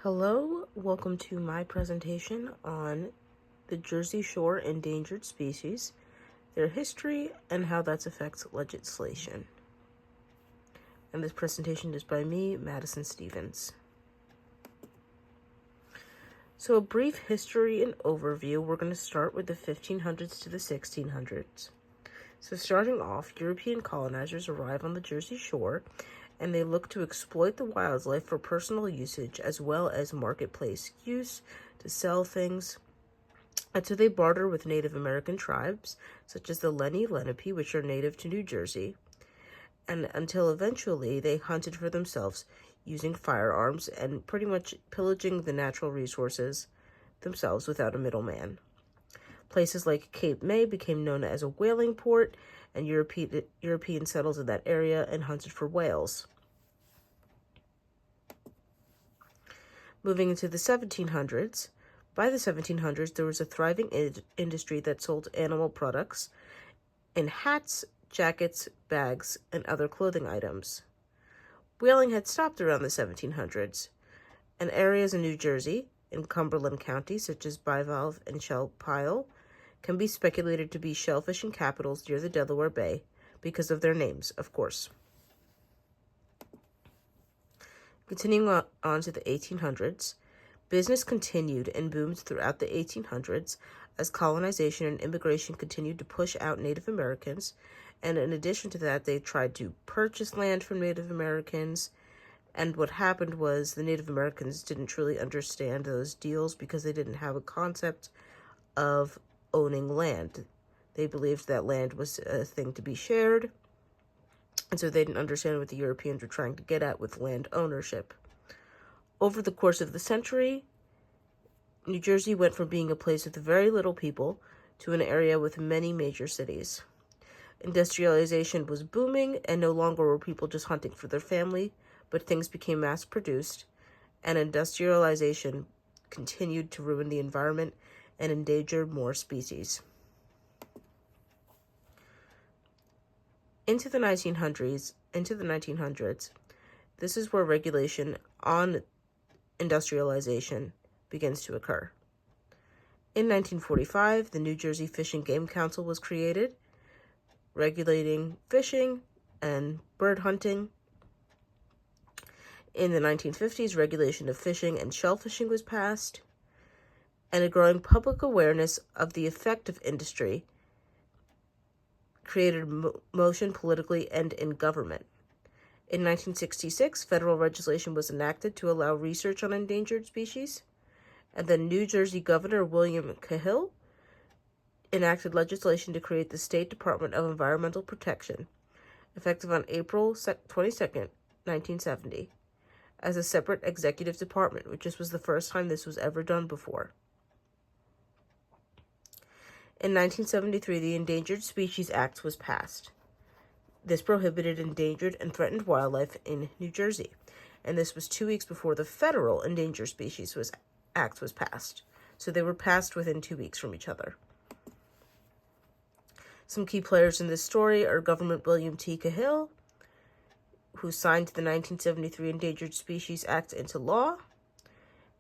Hello, welcome to my presentation on the Jersey Shore endangered species, their history, and how that affects legislation. And this presentation is by me, Madison Stevens. So a brief history and overview, we're going to start with the 1500s to the 1600s. So starting off, European colonizers arrive on the Jersey Shore, and they look to exploit the wildlife for personal usage as well as marketplace use to sell things. And so they barter with Native American tribes, such as the Lenape, which are native to New Jersey, and until eventually they hunted for themselves using firearms and pretty much pillaging the natural resources themselves without a middleman. Places like Cape May became known as a whaling port, and Europeans settled in that area and hunted for whales. Moving into the 1700s, by the 1700s, there was a thriving industry that sold animal products in hats, jackets, bags, and other clothing items. Whaling had stopped around the 1700s, and areas in New Jersey, in Cumberland County, such as Bivalve and Shell Pile, can be speculated to be shellfishing capitals near the Delaware Bay because of their names, of course. Continuing on to the 1800s, business continued and boomed throughout the 1800s as colonization and immigration continued to push out Native Americans, and in addition to that, they tried to purchase land from Native Americans, and what happened was the Native Americans didn't truly understand those deals because they didn't have a concept of owning land. They believed that land was a thing to be shared, and so they didn't understand what the Europeans were trying to get at with land ownership. Over the course of the century, New Jersey went from being a place with very little people to an area with many major cities. Industrialization was booming, and no longer were people just hunting for their family, but things became mass-produced, and industrialization continued to ruin the environment and endanger more species. Into the 1900s, this is where regulation on industrialization begins to occur. In 1945, the New Jersey Fish and Game Council was created, regulating fishing and bird hunting. In the 1950s, regulation of fishing and shellfishing was passed, and a growing public awareness of the effect of industry created motion politically and in government. In 1966, federal legislation was enacted to allow research on endangered species, and the New Jersey Governor William Cahill enacted legislation to create the State Department of Environmental Protection, effective on April 22nd, 1970, as a separate executive department, which was the first time this was ever done before. In 1973, the Endangered Species Act was passed. This prohibited endangered and threatened wildlife in New Jersey, and this was 2 weeks before the federal Endangered Species Act was passed. So they were passed within 2 weeks from each other. Some key players in this story are Governor William T. Cahill, who signed the 1973 Endangered Species Act into law.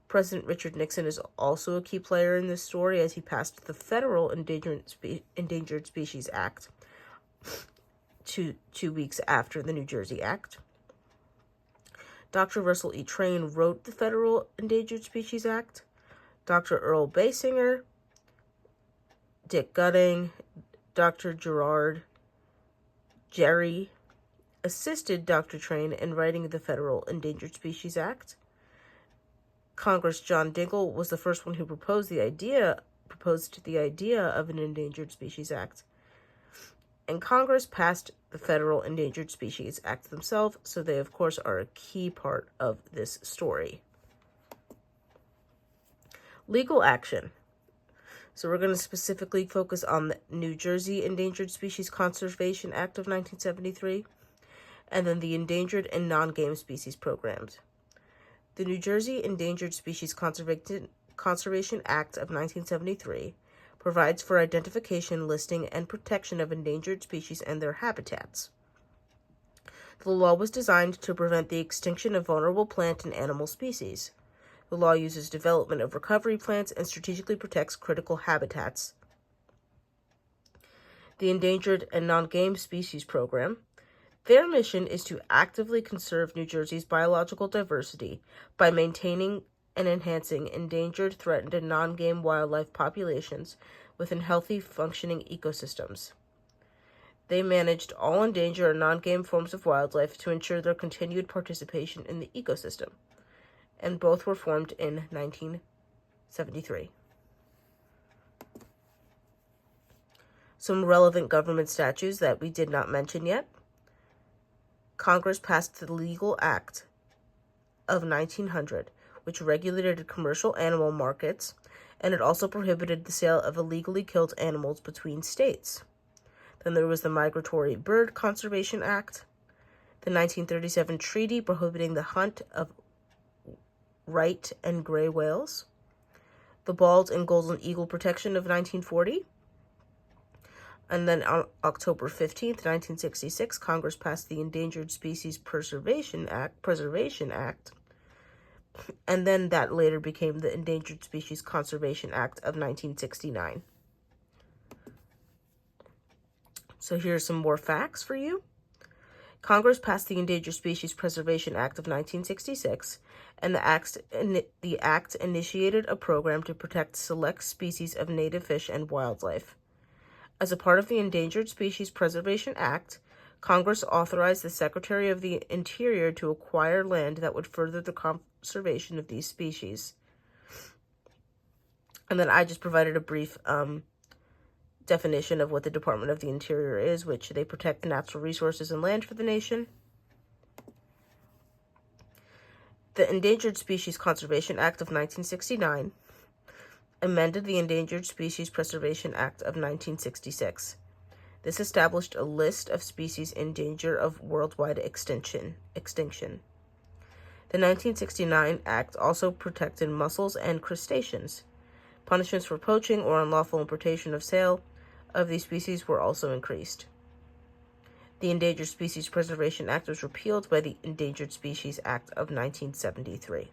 President Richard Nixon is also a key player in this story as he passed the federal Endangered Species Act two weeks after the New Jersey Act. Dr. Russell E. Train wrote the federal Endangered Species Act. Dr. Earl Basinger, Dick Gutting, Dr. Gerard Jerry assisted Dr. Train in writing the federal Endangered Species Act. Congress John Dingell was the first one who proposed the idea of an Endangered Species Act. And Congress passed the Federal Endangered Species Act themselves, so they, of course, are a key part of this story. Legal action. So we're going to specifically focus on the New Jersey Endangered Species Conservation Act of 1973, and then the Endangered and Non-Game Species Programs. The New Jersey Endangered Species Conservation Act of 1973 provides for identification, listing, and protection of endangered species and their habitats. The law was designed to prevent the extinction of vulnerable plant and animal species. The law uses development of recovery plans and strategically protects critical habitats. The Endangered and Non-Game Species Program. Their mission is to actively conserve New Jersey's biological diversity by maintaining and enhancing endangered, threatened, and non-game wildlife populations within healthy, functioning ecosystems. They managed all endangered or non-game forms of wildlife to ensure their continued participation in the ecosystem, and both were formed in 1973. Some relevant government statutes that we did not mention yet. Congress passed the Legal Act of 1900, which regulated commercial animal markets, and it also prohibited the sale of illegally killed animals between states. Then there was the Migratory Bird Conservation Act, the 1937 treaty prohibiting the hunt of right and gray whales, the bald and golden eagle protection of 1940, and then on October 15th, 1966, Congress passed the Endangered Species Preservation Act, and then that later became the Endangered Species Conservation Act of 1969. So here's some more facts for you. Congress passed the Endangered Species Preservation Act of 1966, and the act initiated a program to protect select species of native fish and wildlife. As a part of the Endangered Species Preservation Act, Congress authorized the Secretary of the Interior to acquire land that would further the conservation of these species. And then I just provided a brief definition of what the Department of the Interior is, which they protect the natural resources and land for the nation. The Endangered Species Conservation Act of 1969 amended the Endangered Species Preservation Act of 1966. This established a list of species in danger of worldwide extinction. The 1969 Act also protected mussels and crustaceans. Punishments for poaching or unlawful importation or sale of these species were also increased. The Endangered Species Preservation Act was repealed by the Endangered Species Act of 1973.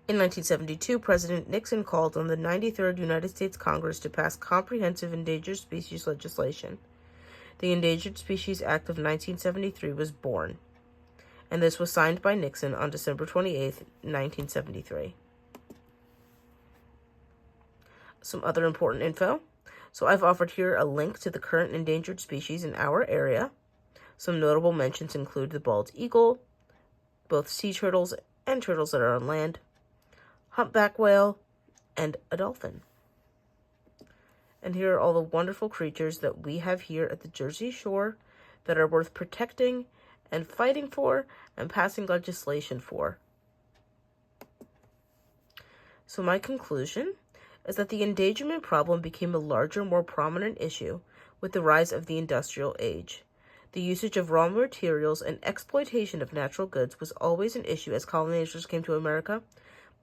In 1972, President Nixon called on the 93rd United States Congress to pass comprehensive endangered species legislation. The Endangered Species Act of 1973 was born, and this was signed by Nixon on December 28, 1973. Some other important info. So I've offered here a link to the current endangered species in our area. Some notable mentions include the bald eagle, both sea turtles and turtles that are on land, humpback whale, and a dolphin. And here are all the wonderful creatures that we have here at the Jersey Shore that are worth protecting and fighting for and passing legislation for. So my conclusion is that the endangerment problem became a larger, more prominent issue with the rise of the industrial age. The usage of raw materials and exploitation of natural goods was always an issue as colonizers came to America,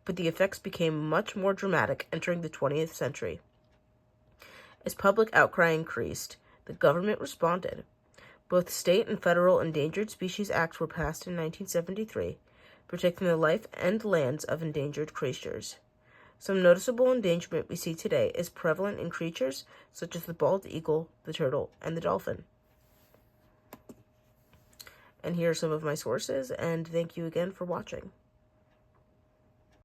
but the effects became much more dramatic entering the 20th century. As public outcry increased, the government responded. Both state and federal Endangered Species Acts were passed in 1973, protecting the life and lands of endangered creatures. Some noticeable endangerment we see today is prevalent in creatures such as the bald eagle, the turtle, and the dolphin. And here are some of my sources, and thank you again for watching.